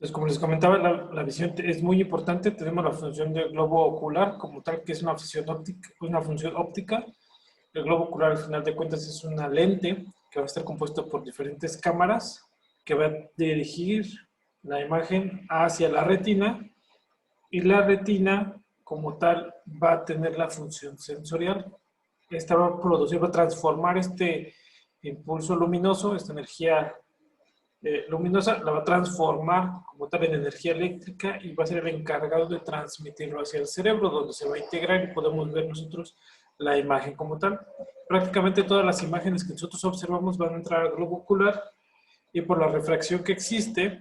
Pues como les comentaba, la visión es muy importante. Tenemos la función del globo ocular como tal, que es una función óptica. El globo ocular, al final de cuentas, es una lente que va a estar compuesta por diferentes cámaras que va a dirigir la imagen hacia la retina, y la retina como tal va a tener la función sensorial. Esta va a producir, va a transformar este impulso luminoso, esta energía luminosa, la va a transformar como tal en energía eléctrica y va a ser el encargado de transmitirlo hacia el cerebro, donde se va a integrar y podemos ver nosotros la imagen como tal. Prácticamente todas las imágenes que nosotros observamos van a entrar al globo ocular, y por la refracción que existe,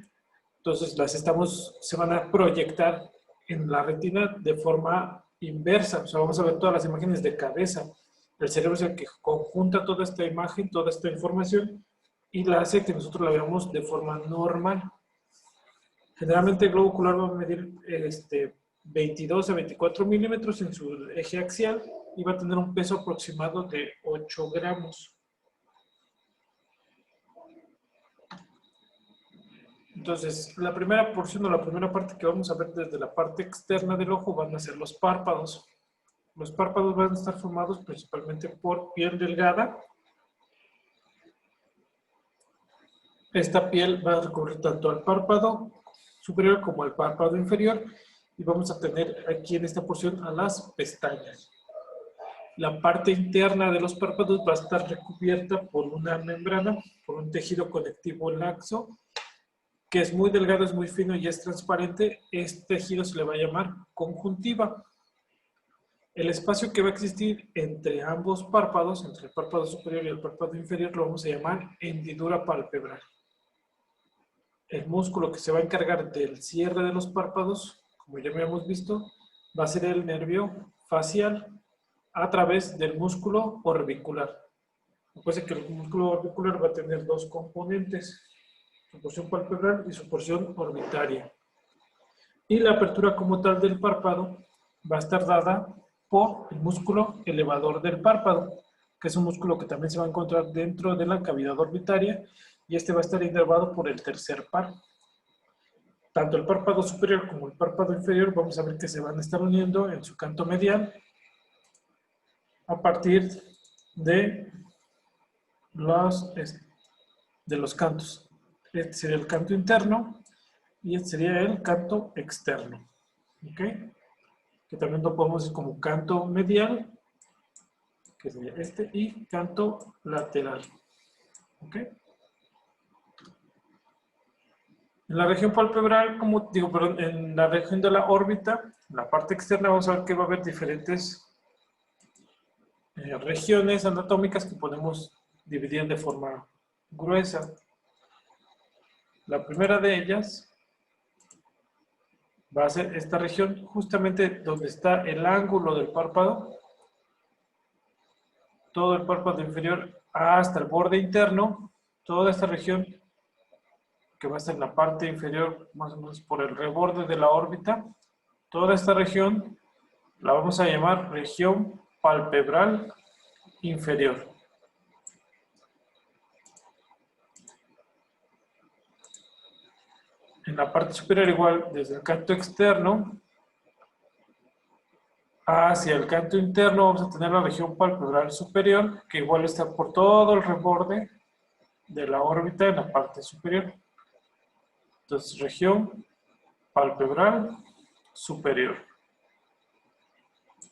entonces se van a proyectar en la retina de forma inversa. O sea, vamos a ver todas las imágenes de cabeza. El cerebro es el que conjunta toda esta imagen, toda esta información, y la hace que nosotros la veamos de forma normal. Generalmente el globo ocular va a medir 22 a 24 milímetros en su eje axial y va a tener un peso aproximado de 8 gramos. Entonces, la primera porción o la primera parte que vamos a ver desde la parte externa del ojo van a ser los párpados. Los párpados van a estar formados principalmente por piel delgada. Esta piel va a recubrir tanto al párpado superior como al párpado inferior, y vamos a tener aquí en esta porción a las pestañas. La parte interna de los párpados va a estar recubierta por una membrana, por un tejido conectivo laxo, que es muy delgado, es muy fino y es transparente. Este tejido se le va a llamar conjuntiva. El espacio que va a existir entre ambos párpados, entre el párpado superior y el párpado inferior, lo vamos a llamar hendidura palpebral. El músculo que se va a encargar del cierre de los párpados, como ya habíamos visto, va a ser el nervio facial a través del músculo orbicular. Recuerden que el músculo orbicular va a tener dos componentes: su porción palpebral y su porción orbitaria. Y la apertura como tal del párpado va a estar dada por el músculo elevador del párpado, que es un músculo que también se va a encontrar dentro de la cavidad orbitaria, y este va a estar inervado por el tercer par. Tanto el párpado superior como el párpado inferior vamos a ver que se van a estar uniendo en su canto medial a partir de los cantos. Este sería el canto interno y este sería el canto externo. ¿Ok? Que también lo podemos decir como canto medial, que sería este, y canto lateral. ¿Ok? En la región palpebral, en la región de la órbita, en la parte externa, vamos a ver que va a haber diferentes regiones anatómicas que podemos dividir de forma gruesa. La primera de ellas va a ser esta región, justamente donde está el ángulo del párpado, todo el párpado inferior hasta el borde interno, toda esta región que va a estar en la parte inferior, más o menos por el reborde de la órbita. Toda esta región la vamos a llamar región palpebral inferior. En la parte superior, igual, desde el canto externo hacia el canto interno, vamos a tener la región palpebral superior, que igual está por todo el reborde de la órbita en la parte superior. Entonces, región palpebral superior.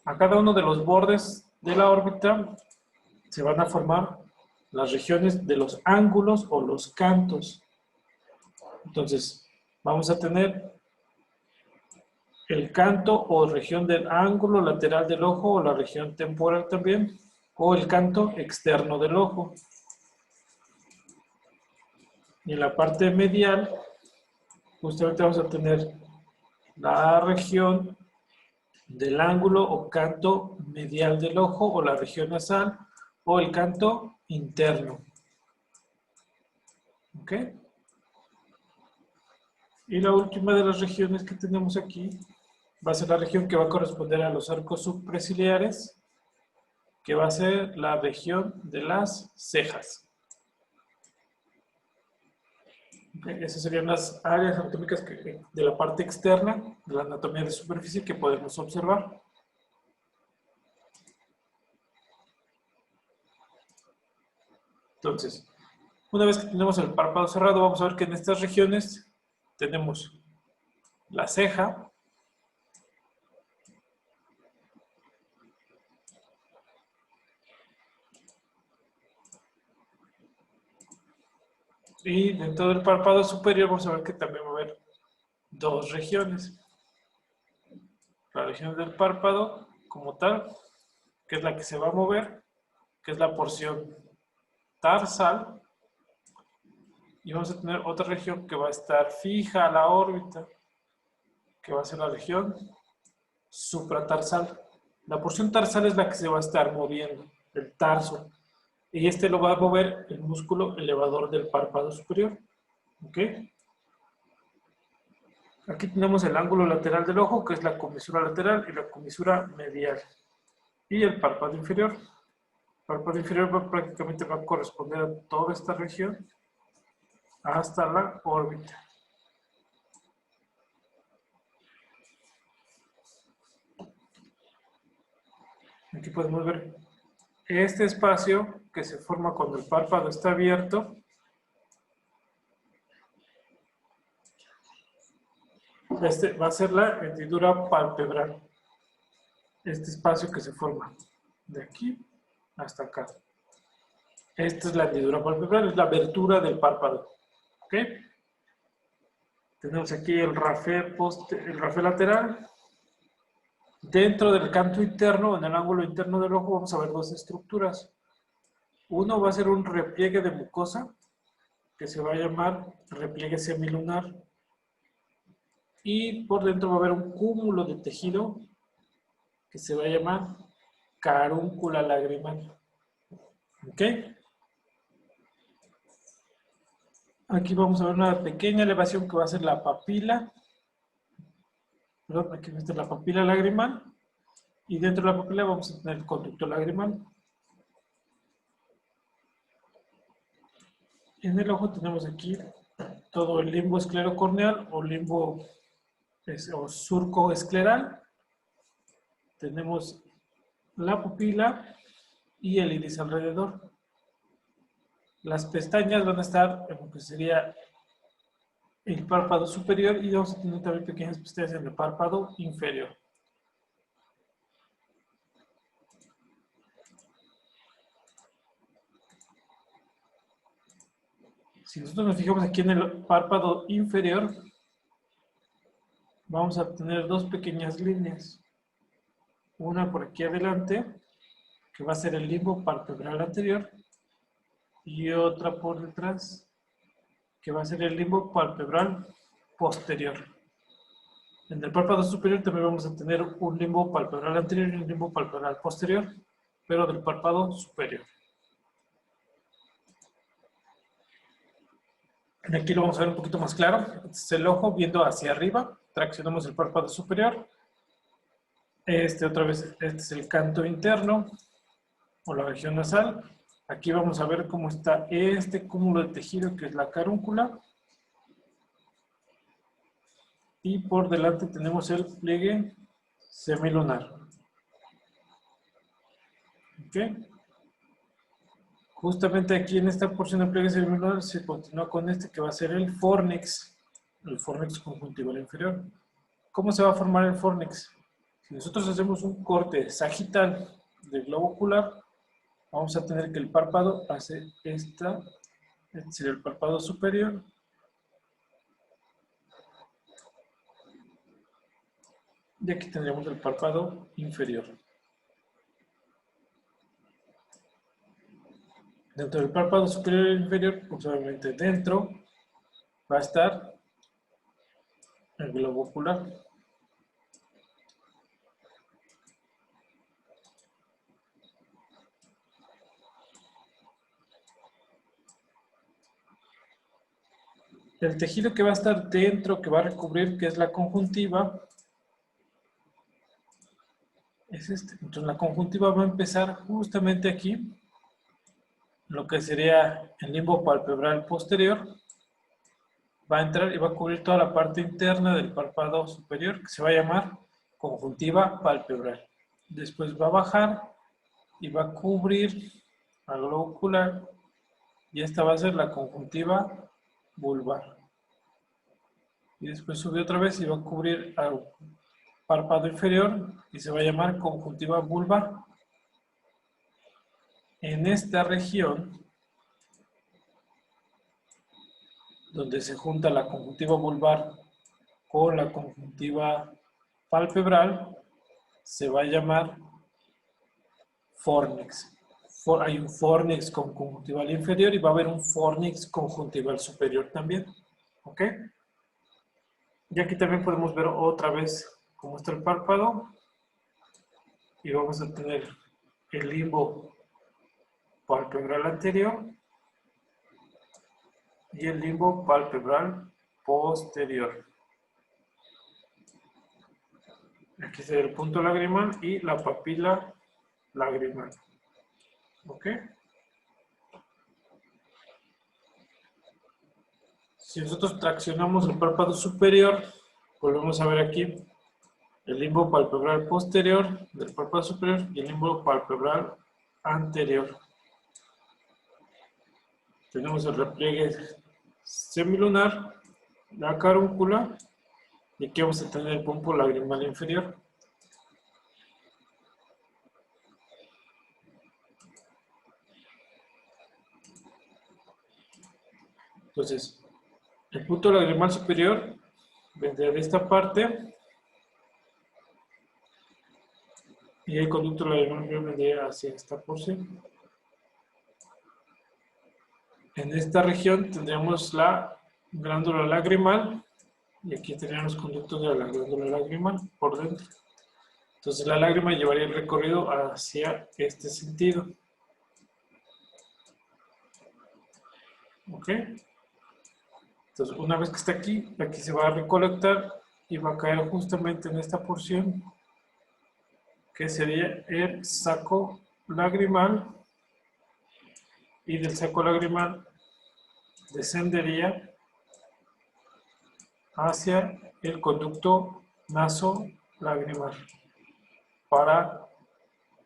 A cada uno de los bordes de la órbita se van a formar las regiones de los ángulos o los cantos. Entonces, vamos a tener el canto o región del ángulo lateral del ojo, o la región temporal también, o el canto externo del ojo. Y en la parte medial, justamente vamos a tener la región del ángulo o canto medial del ojo, o la región nasal, o el canto interno. ¿Ok? Y la última de las regiones que tenemos aquí va a ser la región que va a corresponder a los arcos subpreciliares, que va a ser la región de las cejas. Esas serían las áreas anatómicas de la parte externa de la anatomía de superficie que podemos observar. Entonces, una vez que tenemos el párpado cerrado, vamos a ver que en estas regiones tenemos la ceja, y dentro del párpado superior vamos a ver que también va a haber dos regiones. La región del párpado como tal, que es la que se va a mover, que es la porción tarsal, y vamos a tener otra región que va a estar fija a la órbita, que va a ser la región supratarsal. La porción tarsal es la que se va a estar moviendo, el tarso, y este lo va a mover el músculo elevador del párpado superior. ¿Ok? Aquí tenemos el ángulo lateral del ojo, que es la comisura lateral y la comisura medial. Y el párpado inferior. El párpado inferior prácticamente va a corresponder a toda esta región hasta la órbita. Aquí podemos ver este espacio que se forma cuando el párpado está abierto. Este va a ser la hendidura palpebral. Este espacio que se forma de aquí hasta acá. Esta es la hendidura palpebral, es la abertura del párpado. ¿Ok? Tenemos aquí el rafé lateral. Dentro del canto interno, en el ángulo interno del ojo, vamos a ver dos estructuras. Uno va a ser un repliegue de mucosa, que se va a llamar repliegue semilunar. Y por dentro va a haber un cúmulo de tejido, que se va a llamar carúncula lagrimal. ¿Ok? Aquí vamos a ver una pequeña elevación que va a ser la papila. Perdón, aquí está la papila lagrimal. Y dentro de la papila vamos a tener el conducto lagrimal. En el ojo tenemos aquí todo el limbo esclerocorneal o limbo o surco escleral. Tenemos la pupila y el iris alrededor. Las pestañas van a estar en lo que sería el párpado superior y vamos a tener también pequeñas pestañas en el párpado inferior. Si nosotros nos fijamos aquí en el párpado inferior, vamos a tener dos pequeñas líneas. Una por aquí adelante, que va a ser el limbo palpebral anterior, y otra por detrás, que va a ser el limbo palpebral posterior. En el párpado superior también vamos a tener un limbo palpebral anterior y un limbo palpebral posterior, pero del párpado superior. Aquí lo vamos a ver un poquito más claro. Este es el ojo viendo hacia arriba. Traccionamos el párpado superior. Otra vez, este es el canto interno o la región nasal. Aquí vamos a ver cómo está este cúmulo de tejido que es la carúncula. Y por delante tenemos el pliegue semilunar. ¿Ok? Justamente aquí en esta porción del pliegue semilunar se continúa con este que va a ser el fórnix conjuntival inferior. ¿Cómo se va a formar el fórnix? Si nosotros hacemos un corte sagital del globo ocular, vamos a tener que el párpado hace este sería el párpado superior. Y aquí tendríamos el párpado inferior. Dentro del párpado superior e inferior, pues obviamente dentro va a estar el globo ocular. El tejido que va a estar dentro, que va a recubrir, que es la conjuntiva, es este. Entonces la conjuntiva va a empezar justamente aquí, lo que sería el limbo palpebral posterior, va a entrar y va a cubrir toda la parte interna del párpado superior, que se va a llamar conjuntiva palpebral. Después va a bajar y va a cubrir al globo ocular, y esta va a ser la conjuntiva vulvar. Y después sube otra vez y va a cubrir al párpado inferior y se va a llamar conjuntiva vulvar. En esta región, donde se junta la conjuntiva vulvar con la conjuntiva palpebral, se va a llamar fornix. Hay un fornix conjuntival inferior y va a haber un fornix conjuntival superior también. ¿Ok? Y aquí también podemos ver otra vez cómo está el párpado. Y vamos a tener el limbo palpebral anterior y el limbo palpebral posterior. Aquí se ve el punto lagrimal y la papila lagrimal. ¿Ok? Si nosotros traccionamos el párpado superior, volvemos a ver aquí el limbo palpebral posterior del párpado superior y el limbo palpebral anterior. Tenemos el repliegue semilunar, la carúncula, y aquí vamos a tener el pompo lagrimal inferior. Entonces, el punto lagrimal superior vendría de esta parte y el conducto lagrimal inferior vendría hacia esta porción. En esta región tendríamos la glándula lagrimal y aquí tendríamos los conductos de la glándula lagrimal por dentro. Entonces la lágrima llevaría el recorrido hacia este sentido. ¿Ok? Entonces una vez que está aquí, aquí se va a recolectar y va a caer justamente en esta porción que sería el saco lagrimal, y del saco lagrimal descendería hacia el conducto naso-lagrimal para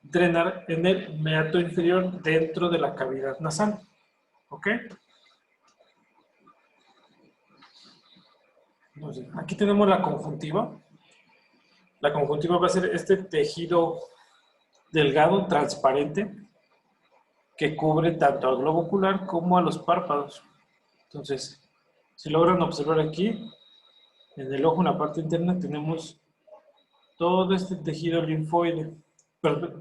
drenar en el meato inferior dentro de la cavidad nasal. ¿Ok? Entonces, aquí tenemos la conjuntiva. La conjuntiva va a ser este tejido delgado, transparente, que cubre tanto al globo ocular como a los párpados. Entonces, si logran observar aquí, en el ojo, en la parte interna, tenemos todo este tejido linfoide,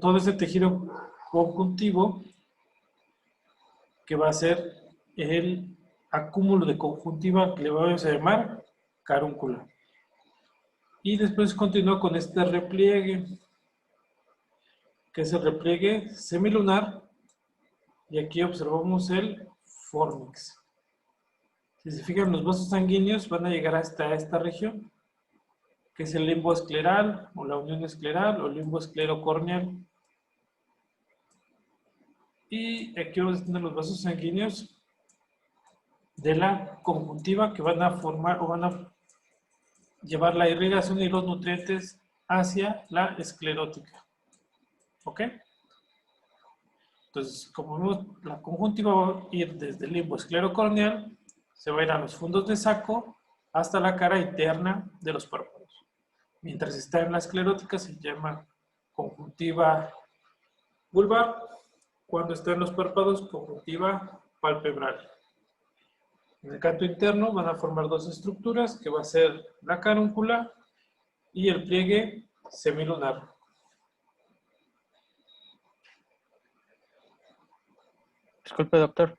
todo este tejido conjuntivo, que va a ser el acúmulo de conjuntiva que le vamos a llamar carúncula. Y después continúa con este repliegue, que es el repliegue semilunar, y aquí observamos el fornix. Si se fijan, los vasos sanguíneos van a llegar hasta esta región, que es el limbo escleral, o la unión escleral, o limbo esclerocorneal. Y aquí vamos a tener los vasos sanguíneos de la conjuntiva, que van a formar o van a llevar la irrigación y los nutrientes hacia la esclerótica. ¿Ok? Entonces, como vemos, la conjuntiva va a ir desde el limbo esclerocorneal, se va a ir a los fondos de saco hasta la cara interna de los párpados. Mientras está en la esclerótica se llama conjuntiva vulvar. Cuando está en los párpados, conjuntiva palpebral. En el canto interno van a formar dos estructuras, que va a ser la carúncula y el pliegue semilunar. Disculpe, doctor.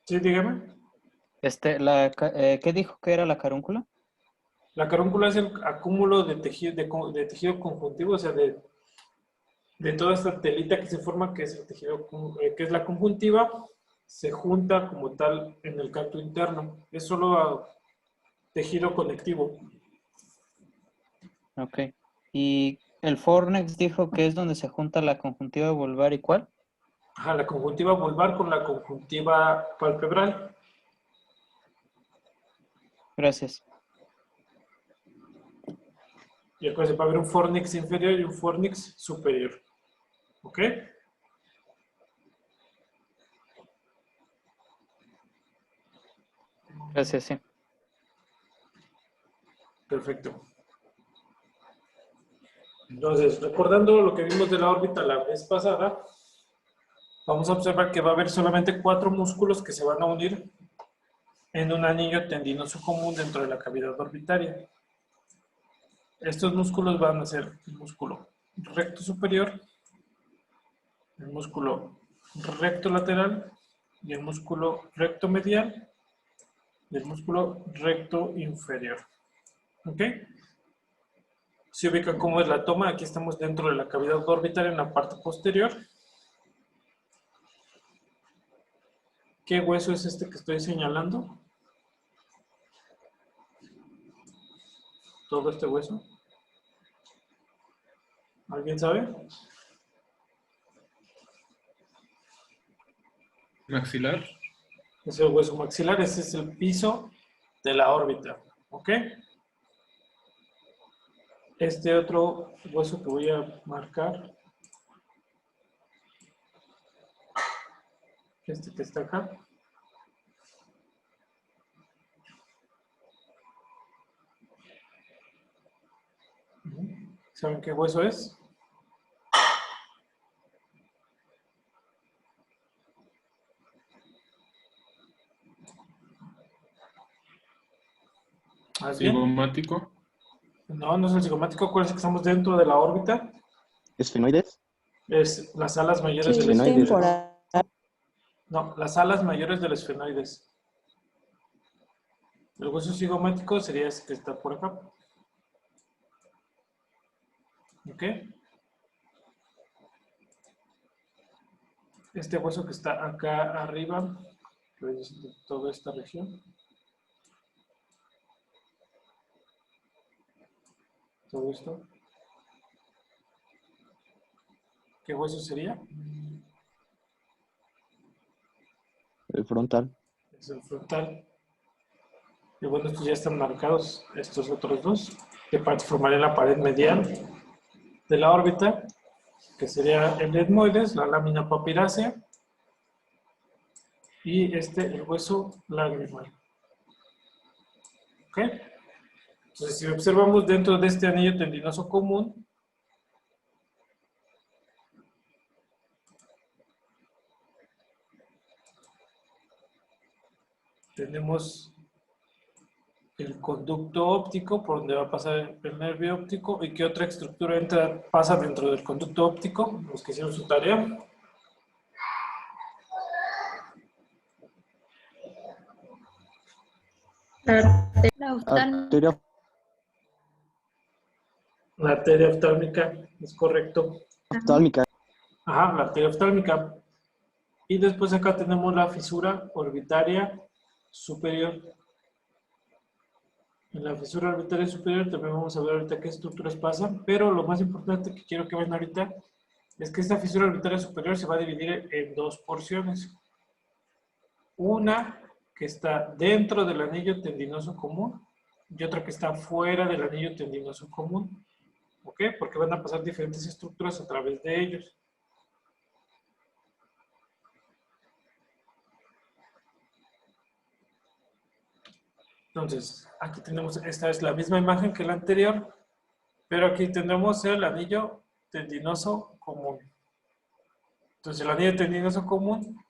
Sí, dígame. ¿Qué dijo que era la carúncula? La carúncula es el acúmulo de tejido conjuntivo, o sea, de toda esta telita que se forma, que es el tejido, que es la conjuntiva, se junta como tal en el canto interno. Es solo tejido conectivo. Ok. ¿Y el fornix dijo que es donde se junta la conjuntiva vulvar y cuál? Ajá, la conjuntiva vulvar con la conjuntiva palpebral. Gracias. Y acuérdense, va a haber un fornix inferior y un fornix superior. ¿Ok? Gracias, sí. Perfecto. Entonces, recordando lo que vimos de la órbita la vez pasada, vamos a observar que va a haber solamente 4 músculos que se van a unir en un anillo tendinoso común dentro de la cavidad orbitaria. Estos músculos van a ser el músculo recto superior, el músculo recto lateral y el músculo recto medial y el músculo recto inferior. ¿Ok? Si ubican cómo es la toma, aquí estamos dentro de la cavidad orbital en la parte posterior. ¿Qué hueso es este que estoy señalando? Todo este hueso. ¿Alguien sabe? Maxilar. Es el hueso maxilar, ese es el piso de la órbita. ¿Ok? Este otro hueso que voy a marcar, este que está acá, ¿saben qué hueso es? ¿Alguien? Cigomático. No, no es el cigomático. Acuérdense que estamos dentro de la órbita. ¿Esfenoides? Es las alas mayores Sí, del esfenoides. esfenoides. No, las alas mayores del esfenoides. El hueso cigomático sería ese que está por acá. ¿Ok? Este hueso que está acá arriba, que es de toda esta región. Todo esto. ¿Qué hueso sería? El frontal. Es el frontal. Y bueno, estos ya están marcados, estos otros dos, que formarían la pared medial de la órbita, que sería el etmoides, la lámina papirácea, y el hueso lagrimal. ¿Ok? Entonces, si observamos dentro de este anillo tendinoso común, tenemos el conducto óptico por donde va a pasar el nervio óptico. ¿Y qué otra estructura pasa dentro del conducto óptico? Los que hicieron su tarea. Arteria La arteria oftálmica, es correcto. oftálmica. Ajá, la arteria oftálmica. Y después acá tenemos la fisura orbitaria superior. En la fisura orbitaria superior también vamos a ver ahorita qué estructuras pasan, pero lo más importante que quiero que vean ahorita es que esta fisura orbitaria superior se va a dividir en 2 porciones. Una que está dentro del anillo tendinoso común y otra que está fuera del anillo tendinoso común. ¿Ok? Porque van a pasar diferentes estructuras a través de ellos. Entonces, aquí tenemos, esta es la misma imagen que la anterior, pero aquí tendremos el anillo tendinoso común. Entonces, el anillo tendinoso común,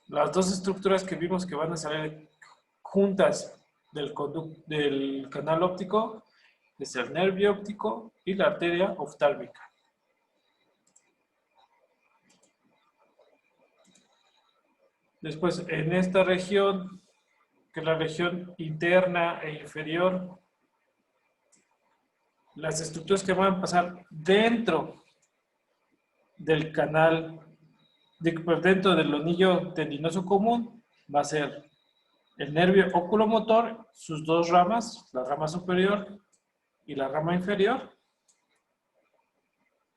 las dos estructuras que vimos que van a salir juntas del canal óptico es el nervio óptico y la arteria oftálmica. Después, en esta región, que es la región interna e inferior, las estructuras que van a pasar dentro del canal, dentro del anillo tendinoso común, va a ser el nervio oculomotor, sus dos ramas, la rama superior y la rama inferior,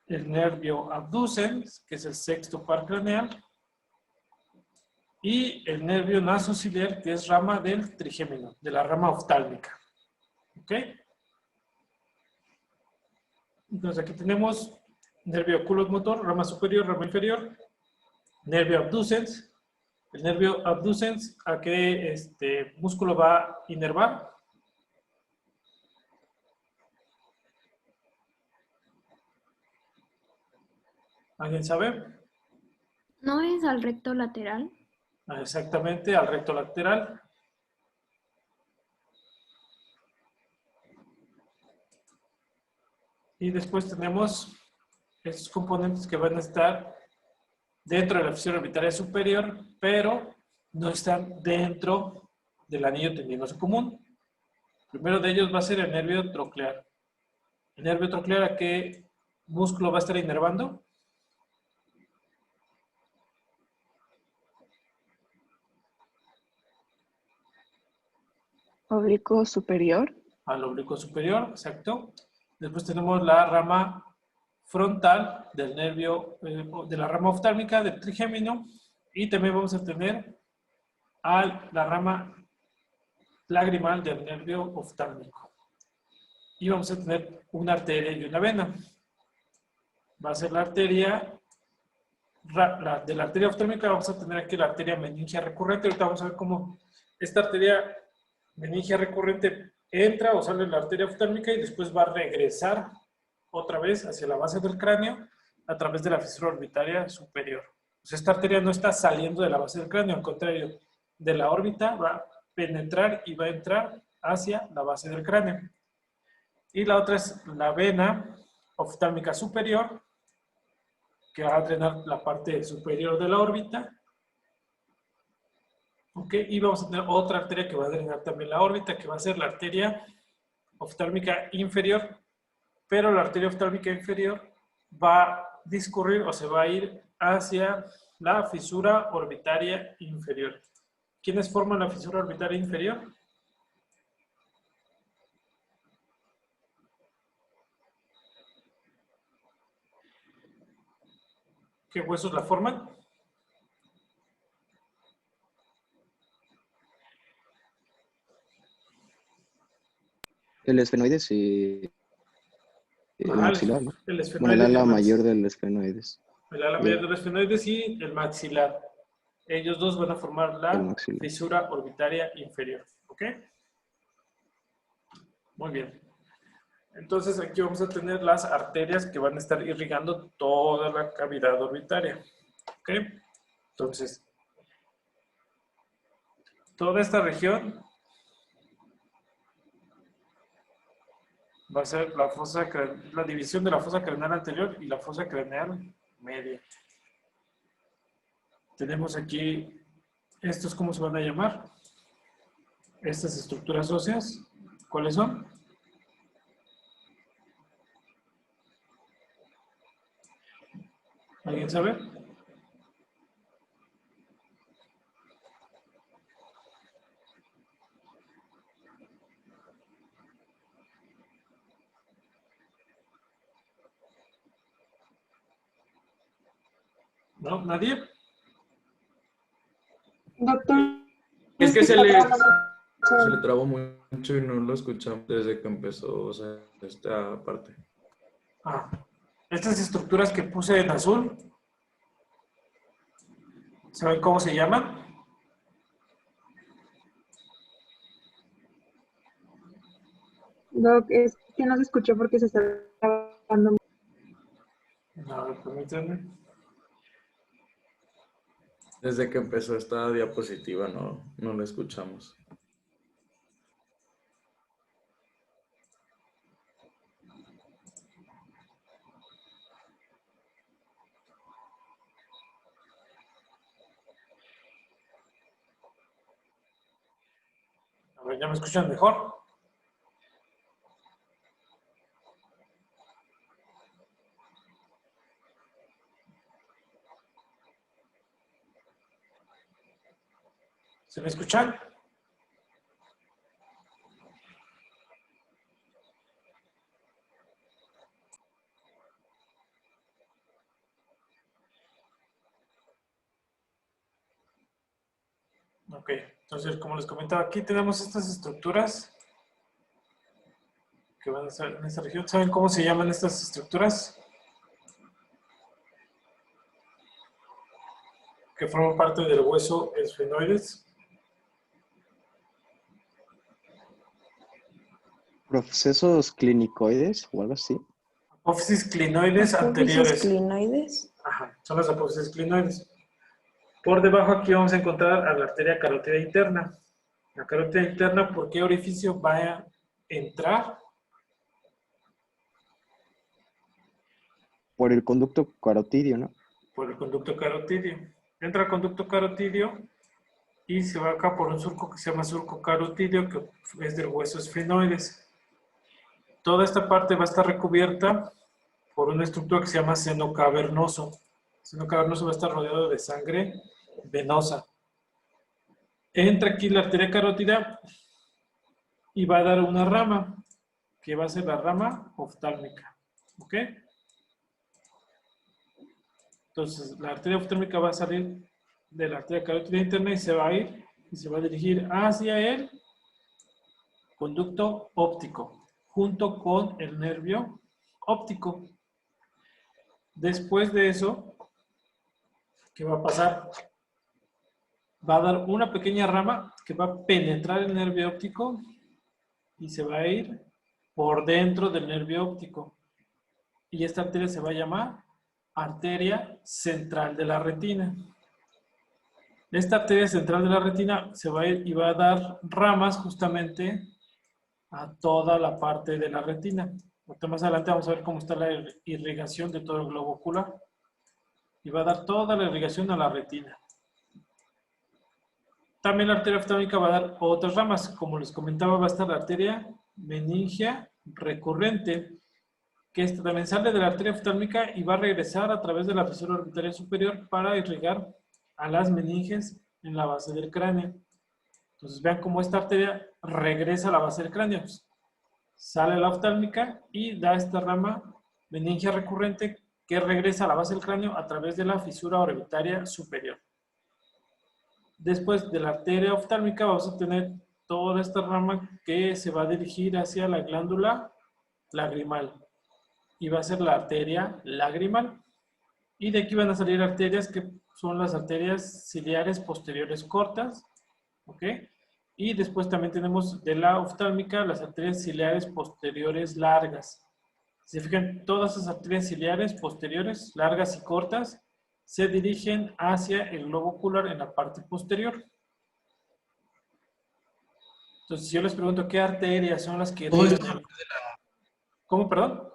el nervio abducens, que es el sexto par craneal, y el nervio nasociliar, que es rama del trigémino, de la rama oftálmica. ¿Ok? Entonces aquí tenemos nervio oculomotor, rama superior, rama inferior, nervio abducens. El nervio abducens, ¿a qué músculo va a inervar? ¿Alguien sabe? ¿No es al recto lateral? Exactamente, al recto lateral. Y después tenemos estos componentes que van a estar dentro de la fisura orbitaria superior, pero no están dentro del anillo tendinoso común. El primero de ellos va a ser el nervio troclear. ¿El nervio troclear a qué músculo va a estar inervando? Oblicuo superior. Al oblicuo superior, exacto. Después tenemos la rama frontal del nervio, de la rama oftálmica del trigémino, y también vamos a tener la rama lagrimal del nervio oftálmico. Y vamos a tener una arteria y una vena. Va a ser la arteria, de la arteria oftálmica vamos a tener aquí la arteria meningia recurrente. Ahorita vamos a ver cómo esta arteria meningia recurrente entra o sale de la arteria oftálmica y después va a regresar otra vez hacia la base del cráneo a través de la fisura orbitaria superior. Pues esta arteria no está saliendo de la base del cráneo, al contrario, de la órbita va a penetrar y va a entrar hacia la base del cráneo. Y la otra es la vena oftálmica superior, que va a drenar la parte superior de la órbita. ¿Ok? Y vamos a tener otra arteria que va a drenar también la órbita, que va a ser la arteria oftálmica inferior, pero la arteria oftálmica inferior va a discurrir o se va a ir hacia la fisura orbitaria inferior. ¿Quiénes forman la fisura orbitaria inferior? ¿Qué huesos la forman? El esfenoides y el maxilar, ¿no? El Bueno, el esfenoide y ala el mayor del esfenoides. el ala mayor de los esfenoides y el maxilar. Ellos dos van a formar El la maxilar. fisura orbitaria inferior. ¿Ok? Muy bien. Entonces aquí vamos a tener las arterias que van a estar irrigando toda la cavidad orbitaria. ¿Ok? Entonces, toda esta región va a ser la división de la fosa craneal anterior y la fosa craneal media. Tenemos aquí, estos, ¿cómo se van a llamar? Estas estructuras óseas, ¿cuáles son? ¿Alguien sabe? ¿No? ¿Nadie? Doctor, Es que se le trabó mucho y no lo escuchamos desde que empezó, o sea, esta parte. Ah, estas estructuras que puse en azul, ¿saben cómo se llaman? Doc, es que no se escuchó porque se está grabando. A ver, permítanme. Desde que empezó esta diapositiva no lo escuchamos. A ver, ¿ya me escuchan mejor? ¿Se me escuchan? Ok, entonces como les comentaba, aquí tenemos estas estructuras que van a estar en esta región. ¿Saben cómo se llaman estas estructuras? Que forman parte del hueso esfenoides. Procesos clinicoides o algo así. Apófisis clinoides Apófisis anteriores. clinoides. Ajá, son las apófisis clinoides. Por debajo aquí vamos a encontrar a la arteria carótida interna. La carótida interna, ¿por qué orificio va a entrar? Por el conducto carotidio, ¿no? Por el conducto carotidio. Entra al conducto carotidio y se va acá por un surco que se llama surco carotidio, que es del hueso esfenoides. Toda esta parte va a estar recubierta por una estructura que se llama seno cavernoso. El seno cavernoso va a estar rodeado de sangre venosa. Entra aquí la arteria carótida y va a dar una rama, que va a ser la rama oftálmica. ¿Ok? Entonces, la arteria oftálmica va a salir de la arteria carótida interna y se va a ir y se va a dirigir hacia el conducto óptico, junto con el nervio óptico. Después de eso, ¿qué va a pasar? Va a dar una pequeña rama que va a penetrar el nervio óptico y se va a ir por dentro del nervio óptico. Y esta arteria se va a llamar arteria central de la retina. Esta arteria central de la retina se va a ir y va a dar ramas justamente a toda la parte de la retina. Ahorita más adelante vamos a ver cómo está la irrigación de todo el globo ocular. Y va a dar toda la irrigación a la retina. También la arteria oftálmica va a dar otras ramas. Como les comentaba, va a estar la arteria meningia recurrente, que esta también sale de la arteria oftálmica y va a regresar a través de la fisura orbitaria superior para irrigar a las meninges en la base del cráneo. Entonces vean cómo esta arteria regresa a la base del cráneo. Sale la oftálmica y da esta rama meningia recurrente que regresa a la base del cráneo a través de la fisura orbitaria superior. Después de la arteria oftálmica vamos a tener toda esta rama que se va a dirigir hacia la glándula lagrimal. Y va a ser la arteria lagrimal. Y de aquí van a salir arterias que son las arterias ciliares posteriores cortas. ¿Ok? Y después también tenemos de la oftálmica las arterias ciliares posteriores largas. Si se fijan, todas esas arterias ciliares posteriores, largas y cortas, se dirigen hacia el globo ocular en la parte posterior. Entonces, si yo les pregunto qué arterias son las que... ¿Cómo, perdón?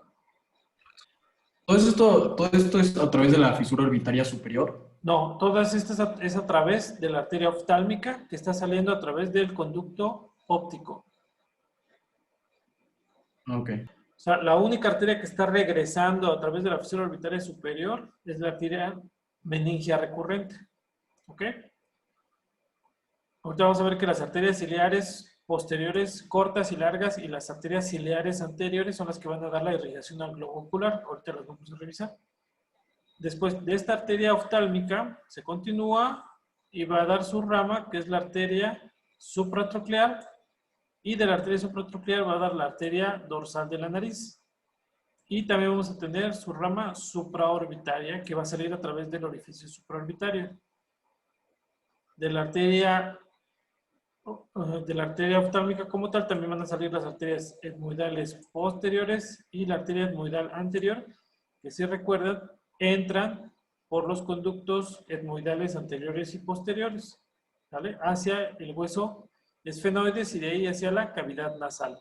Todo esto es a través de la fisura orbitaria superior. No, todas estas es a través de la arteria oftálmica que está saliendo a través del conducto óptico. Ok. O sea, la única arteria que está regresando a través de la fisura orbitaria superior es la arteria meningia recurrente. ¿Ok? Ahorita vamos a ver que las arterias ciliares posteriores cortas y largas y las arterias ciliares anteriores son las que van a dar la irrigación al globo ocular. Ahorita las vamos a revisar. Después de esta arteria oftálmica se continúa y va a dar su rama, que es la arteria supratroclear, y de la arteria supratroclear va a dar la arteria dorsal de la nariz. Y también vamos a tener su rama supraorbitaria, que va a salir a través del orificio supraorbitario. De la arteria oftálmica como tal también van a salir las arterias etmoidales posteriores y la arteria etmoidal anterior, que si recuerdan, entran por los conductos etmoidales anteriores y posteriores, ¿vale? Hacia el hueso esfenoides y de ahí hacia la cavidad nasal.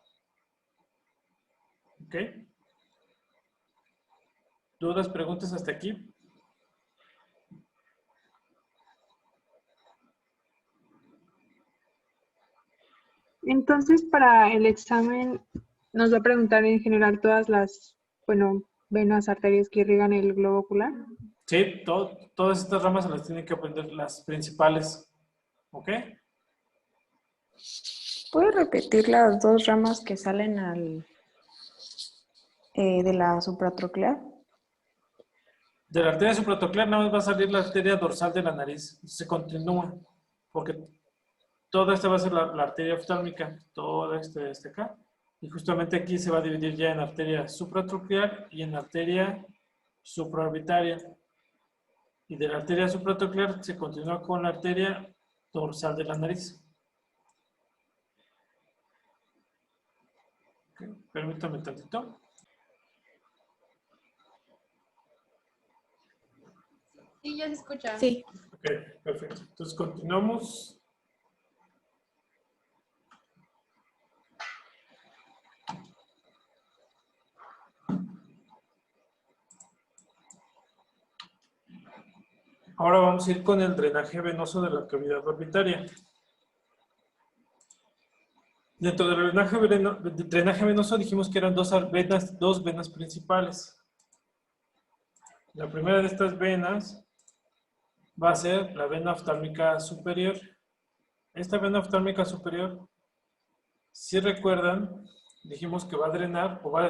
¿Ok? ¿Dudas, preguntas hasta aquí? Entonces, para el examen, nos va a preguntar en general todas las, bueno, venas, arterias que irrigan el globo ocular. Sí, todas estas ramas se las tienen que aprender las principales. ¿Ok? ¿Puedes repetir las dos ramas que salen de la supratroclear? De la arteria supratroclear nada más va a salir la arteria dorsal de la nariz. Se continúa. Porque toda esta va a ser la arteria oftálmica, toda esta acá. Y justamente aquí se va a dividir ya en arteria supratronclear y en arteria supraorbitaria. Y de la arteria supratronclear se continúa con la arteria dorsal de la nariz. Okay, permítame tantito. Sí, ya se escucha. Sí. Ok, perfecto. Entonces continuamos. Ahora vamos a ir con el drenaje venoso de la cavidad orbitaria. Dentro del drenaje venoso dijimos que eran dos venas principales. La primera de estas venas va a ser la vena oftálmica superior. Esta vena oftálmica superior, si recuerdan, dijimos que va a drenar, o va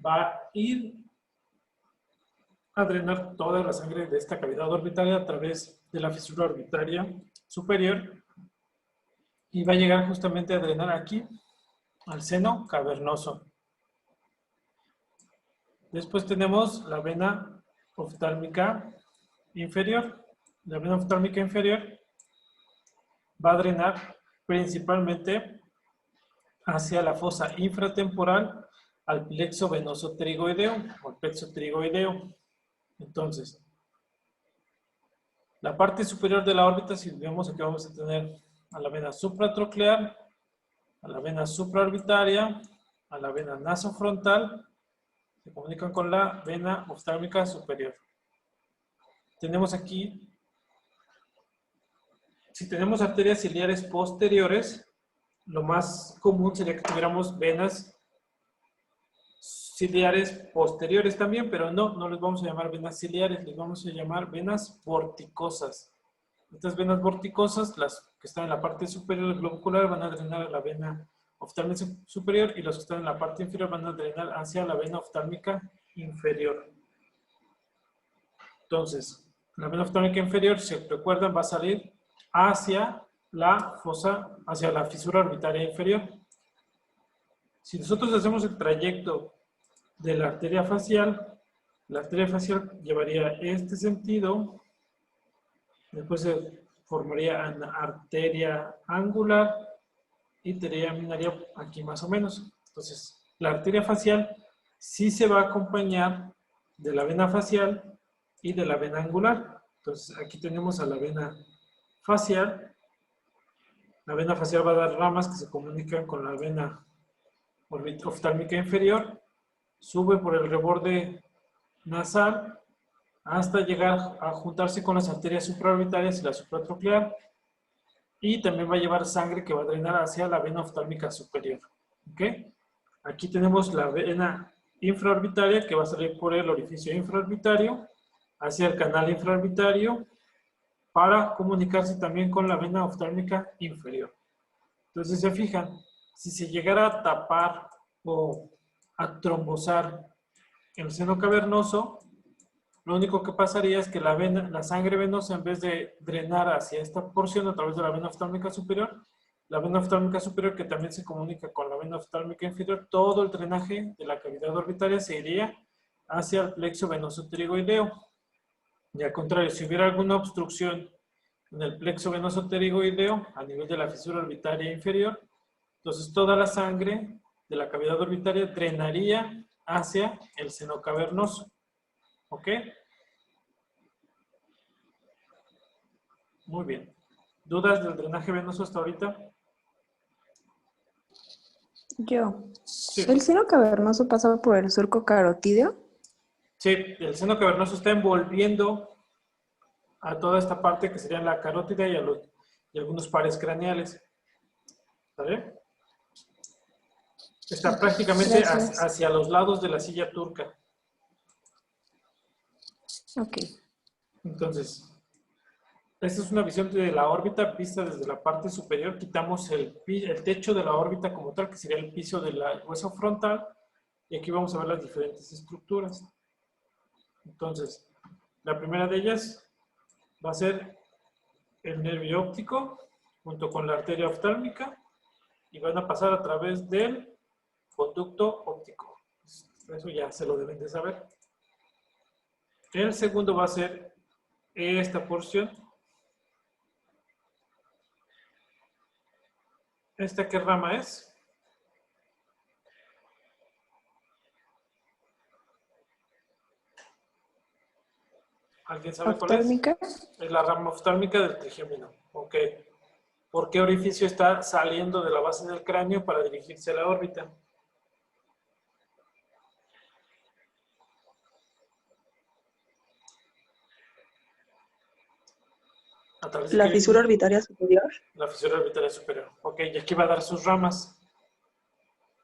a ir a drenar toda la sangre de esta cavidad orbitaria a través de la fisura orbitaria superior y va a llegar justamente a drenar aquí al seno cavernoso. Después tenemos la vena oftálmica inferior. La vena oftálmica inferior va a drenar principalmente hacia la fosa infratemporal al plexo venoso pterigoideo o al plexo pterigoideo. Entonces, la parte superior de la órbita, si vemos aquí vamos a tener a la vena supratroclear, a la vena supraorbitaria, a la vena nasofrontal, se comunican con la vena oftálmica superior. Tenemos aquí, si tenemos arterias ciliares posteriores, lo más común sería que tuviéramos venas ciliares posteriores también, pero no les vamos a llamar venas ciliares, les vamos a llamar venas vorticosas. Estas venas vorticosas, las que están en la parte superior del globo ocular, van a drenar a la vena oftálmica superior y los que están en la parte inferior van a drenar hacia la vena oftálmica inferior. Entonces, la vena oftálmica inferior, si recuerdan, va a salir hacia la fosa, hacia la fisura orbitaria inferior. Si nosotros hacemos el trayecto de la arteria facial llevaría este sentido, después se formaría una arteria angular y terminaría aquí más o menos. Entonces, la arteria facial sí se va a acompañar de la vena facial y de la vena angular. Entonces, aquí tenemos a la vena facial. La vena facial va a dar ramas que se comunican con la vena oftálmica inferior, sube por el reborde nasal hasta llegar a juntarse con las arterias supraorbitarias y la supratronclear, y también va a llevar sangre que va a drenar hacia la vena oftálmica superior. ¿Ok? Aquí tenemos la vena infraorbitaria que va a salir por el orificio infraorbitario hacia el canal infraorbitario para comunicarse también con la vena oftálmica inferior. Entonces, se fijan, si se llegara a tapar o a trombosar el seno cavernoso, lo único que pasaría es que la sangre venosa, en vez de drenar hacia esta porción a través de la vena oftálmica superior, la vena oftálmica superior, que también se comunica con la vena oftálmica inferior, todo el drenaje de la cavidad orbitaria se iría hacia el plexo venoso pterigoideo. Y al contrario, si hubiera alguna obstrucción en el plexo venoso pterigoideo a nivel de la fisura orbitaria inferior, entonces toda la sangre de la cavidad orbitaria drenaría hacia el seno cavernoso. ¿Ok? Muy bien. ¿Dudas del drenaje venoso hasta ahorita? Yo. Sí. ¿El seno cavernoso pasa por el surco carotídeo? Sí, el seno cavernoso está envolviendo a toda esta parte que sería la carótida y algunos pares craneales. ¿Vale? Está prácticamente hacia los lados de la silla turca. Ok. Entonces, esta es una visión de la órbita vista desde la parte superior. Quitamos el techo de la órbita como tal, que sería el piso del hueso frontal. Y aquí vamos a ver las diferentes estructuras. Entonces, la primera de ellas va a ser el nervio óptico junto con la arteria oftálmica y van a pasar a través del conducto óptico. Eso ya se lo deben de saber. El segundo va a ser esta porción. ¿Esta qué rama es? ¿Alguien sabe cuál es? Oftálmica. Es la rama oftálmica del trigémino. Ok. ¿Por qué orificio está saliendo de la base del cráneo para dirigirse a la órbita? ¿A través de La qué fisura orificio? orbitaria superior. La fisura orbitaria superior. Ok, y aquí va a dar sus ramas.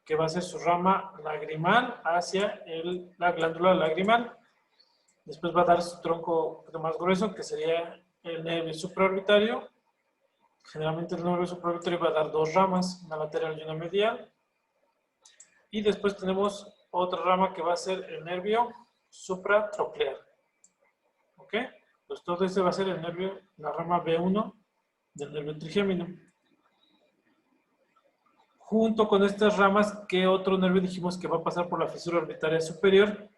Que va a ser su rama lagrimal hacia la glándula lagrimal. Después va a dar su tronco un poquito más grueso, que sería el nervio supraorbitario. Generalmente el nervio supraorbitario va a dar dos ramas, una lateral y una medial. Y después tenemos otra rama que va a ser el nervio supratroclear. ¿Ok? Pues todo este va a ser el nervio, la rama B1 del nervio trigémino. Junto con estas ramas, ¿qué otro nervio dijimos que va a pasar por la fisura orbitaria superior?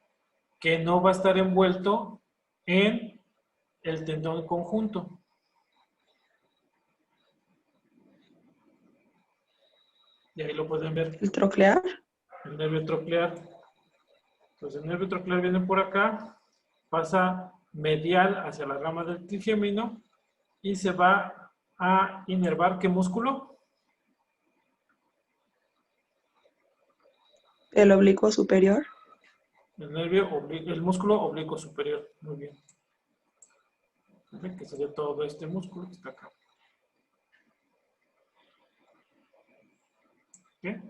Que no va a estar envuelto en el tendón conjunto. Y ahí lo pueden ver. El troclear. El nervio troclear. Entonces el nervio troclear viene por acá, pasa medial hacia la rama del trigémino y se va a inervar ¿qué músculo? El oblicuo superior. El músculo oblicuo superior. Muy bien. Que sería todo este músculo que está acá. ¿Okay?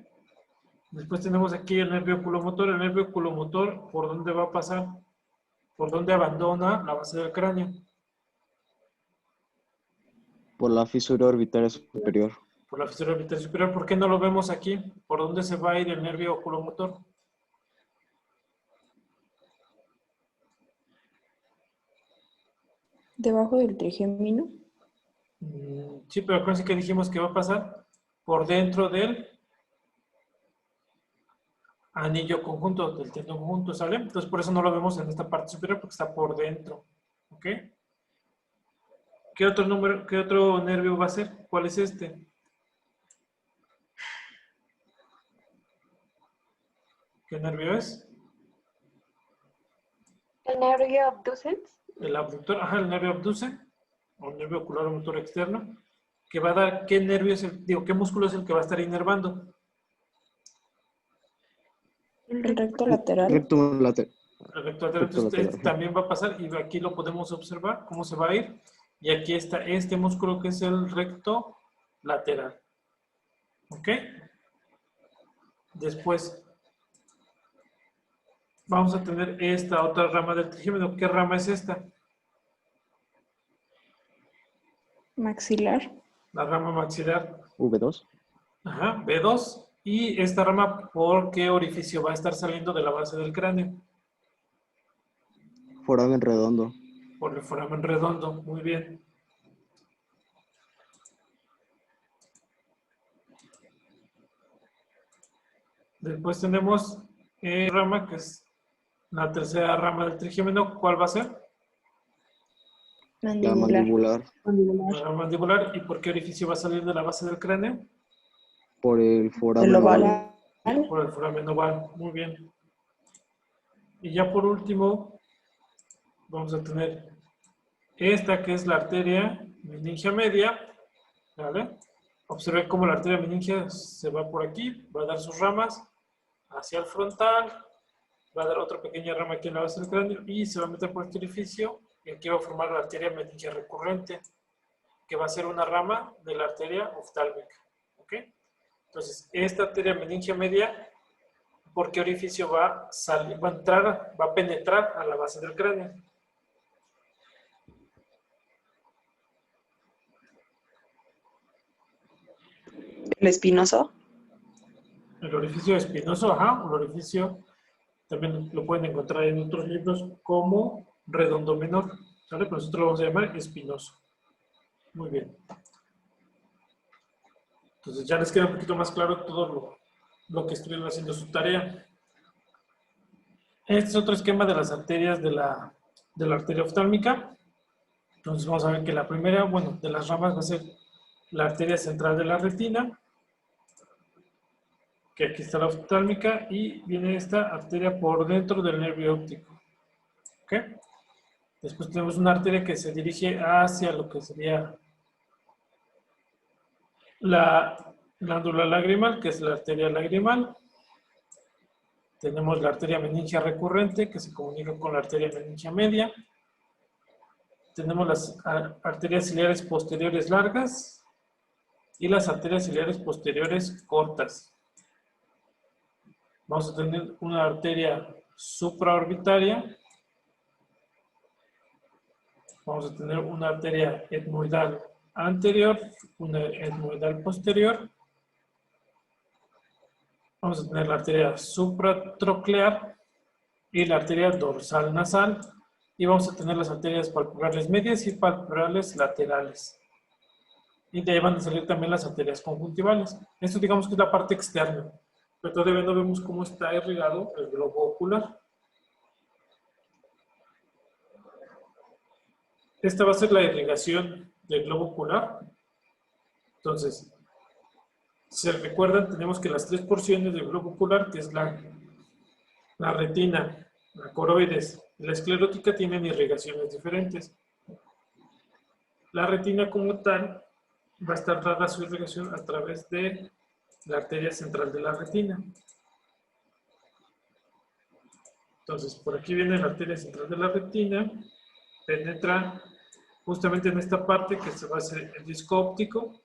Después tenemos aquí el nervio oculomotor. El nervio oculomotor, ¿por dónde va a pasar? ¿Por dónde abandona la base del cráneo? Por la fisura orbitaria superior. Por la fisura orbitaria superior. ¿Por qué no lo vemos aquí? ¿Por dónde se va a ir el nervio oculomotor? Debajo del trigémino. Sí, pero acuérdense que dijimos que va a pasar por dentro del anillo conjunto, del tendón conjunto, ¿sale? Entonces por eso no lo vemos en esta parte superior porque está por dentro. ¿Ok? ¿Qué otro nervio va a ser? ¿Cuál es este? ¿Qué nervio es? El nervio abducens. El abductor, ajá, el nervio abducens, o el nervio ocular motor externo, que va a dar, ¿qué nervio es qué músculo es el que va a estar inervando? El recto lateral. Recto lateral. El recto lateral, entonces este también va a pasar y aquí lo podemos observar, cómo se va a ir. Y aquí está este músculo que es el recto lateral. ¿Ok? Después vamos a tener esta otra rama del trigémino. ¿Qué rama es esta? Maxilar. La rama maxilar. V2. Ajá, B2. Y esta rama, ¿por qué orificio va a estar saliendo de la base del cráneo? Foramen redondo. Por el foramen redondo. Muy bien. Después tenemos rama, que es la tercera rama del trigémino. ¿Cuál va a ser? La Mandibular. mandibular. La rama mandibular. ¿Y por qué orificio va a salir de la base del cráneo? Por el foramen El oval. oval. Por el foramen oval. Muy bien. Y ya por último, vamos a tener esta que es la arteria meningia media. ¿Vale? Observen cómo la arteria meningia se va por aquí, va a dar sus ramas hacia el frontal, va a dar otra pequeña rama aquí en la base del cráneo y se va a meter por este orificio y aquí va a formar la arteria meningia recurrente, que va a ser una rama de la arteria oftálmica. ¿Ok? Entonces, esta arteria meningia media, ¿por qué orificio va a salir, va a penetrar a la base del cráneo? El espinoso. El orificio espinoso, ajá, el orificio también lo pueden encontrar en otros libros como redondo menor, ¿sale? Pero nosotros lo vamos a llamar espinoso. Muy bien. Entonces ya les queda un poquito más claro todo lo que estuvieron haciendo su tarea. Este es otro esquema de las arterias de la arteria oftálmica. Entonces vamos a ver que la primera, bueno, de las ramas va a ser la arteria central de la retina, que aquí está la oftálmica, y viene esta arteria por dentro del nervio óptico. ¿Ok? Después tenemos una arteria que se dirige hacia lo que sería la glándula lagrimal, que es la arteria lagrimal. Tenemos la arteria meningia recurrente, que se comunica con la arteria meningia media. Tenemos las arterias ciliares posteriores largas y las arterias ciliares posteriores cortas. Vamos a tener una arteria supraorbitaria. Vamos a tener una arteria etmoidal anterior, una etmoidal posterior. Vamos a tener la arteria supratroclear y la arteria dorsal nasal. Y vamos a tener las arterias palpebrales medias y palpebrales laterales. Y de ahí van a salir también las arterias conjuntivales. Esto digamos que es la parte externa. Pero todavía no vemos cómo está irrigado el globo ocular. Esta va a ser la irrigación del globo ocular. Entonces, si se recuerdan, tenemos que las tres porciones del globo ocular, que es la retina, la coroides y la esclerótica, tienen irrigaciones diferentes. La retina como tal va a estar dada su irrigación a través de la arteria central de la retina. Entonces, por aquí viene la arteria central de la retina, penetra justamente en esta parte que se va a hacer el disco óptico,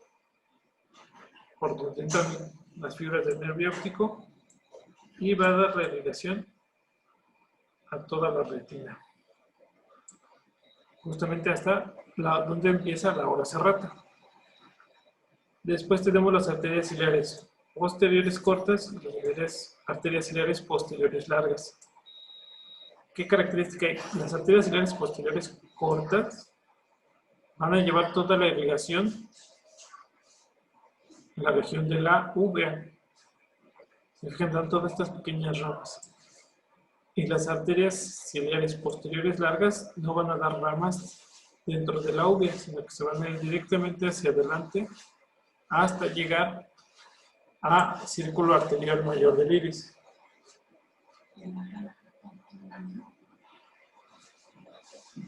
por donde entran las fibras del nervio óptico, y va a dar la irrigación a toda la retina. Justamente hasta donde empieza la hora serrata. Después tenemos las arterias ciliares posteriores cortas y las arterias ciliares posteriores largas. ¿Qué característica hay? Las arterias ciliares posteriores cortas van a llevar toda la irrigación en la región de la uvea. Se fijan, dan todas estas pequeñas ramas. Y las arterias ciliares posteriores largas no van a dar ramas dentro de la uvea, sino que se van a ir directamente hacia adelante hasta llegar a círculo arterial mayor del iris.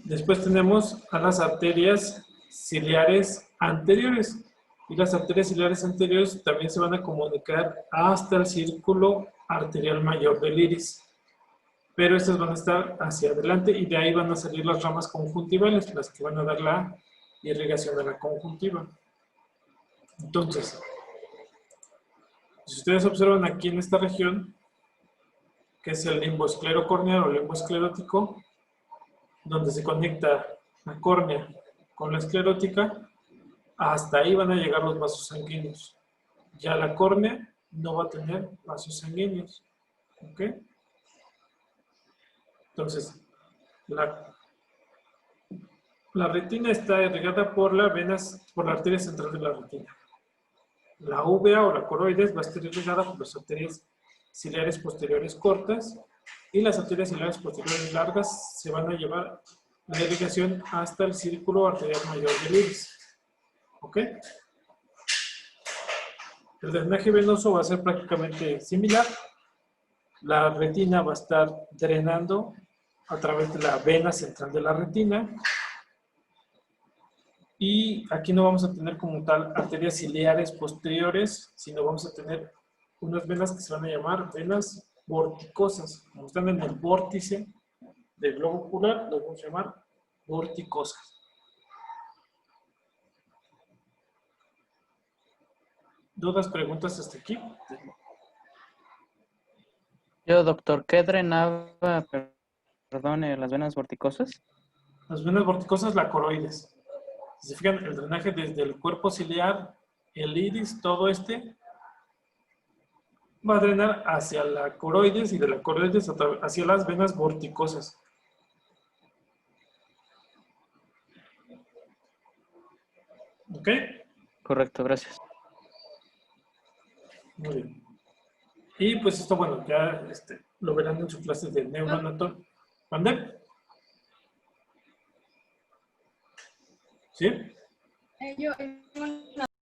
Después tenemos a las arterias ciliares anteriores. Y las arterias ciliares anteriores también se van a comunicar hasta el círculo arterial mayor del iris. Pero estas van a estar hacia adelante y de ahí van a salir las ramas conjuntivales, las que van a dar la irrigación de la conjuntiva. Entonces, si ustedes observan aquí en esta región, que es el limbo esclerocorneal o limbo esclerótico, donde se conecta la córnea con la esclerótica, hasta ahí van a llegar los vasos sanguíneos. Ya la córnea no va a tener vasos sanguíneos. ¿Ok? Entonces, la retina está irrigada por la arteria central de la retina. La uvea o la coroides va a estar irrigada por las arterias ciliares posteriores cortas y las arterias ciliares posteriores largas se van a llevar la irrigación hasta el círculo arterial mayor del iris. ¿Ok? El drenaje venoso va a ser prácticamente similar. La retina va a estar drenando a través de la vena central de la retina. Y aquí no vamos a tener como tal arterias ciliares posteriores, sino vamos a tener unas venas que se van a llamar venas vorticosas. Como están en el vórtice del globo ocular, las vamos a llamar vorticosas. ¿Dudas, preguntas hasta aquí? Yo, doctor, ¿qué drenaba, perdone, las venas vorticosas? Las venas vorticosas, la coroides. Si se fijan, el drenaje desde el cuerpo ciliar, el iris, todo va a drenar hacia la coroides y de la coroides hacia las venas vorticosas. ¿Ok? Correcto, gracias. Muy bien. Y pues esto, bueno, ya lo verán en su clase de neuroanatomía. ¿Mande? ¿Sí? Yo tengo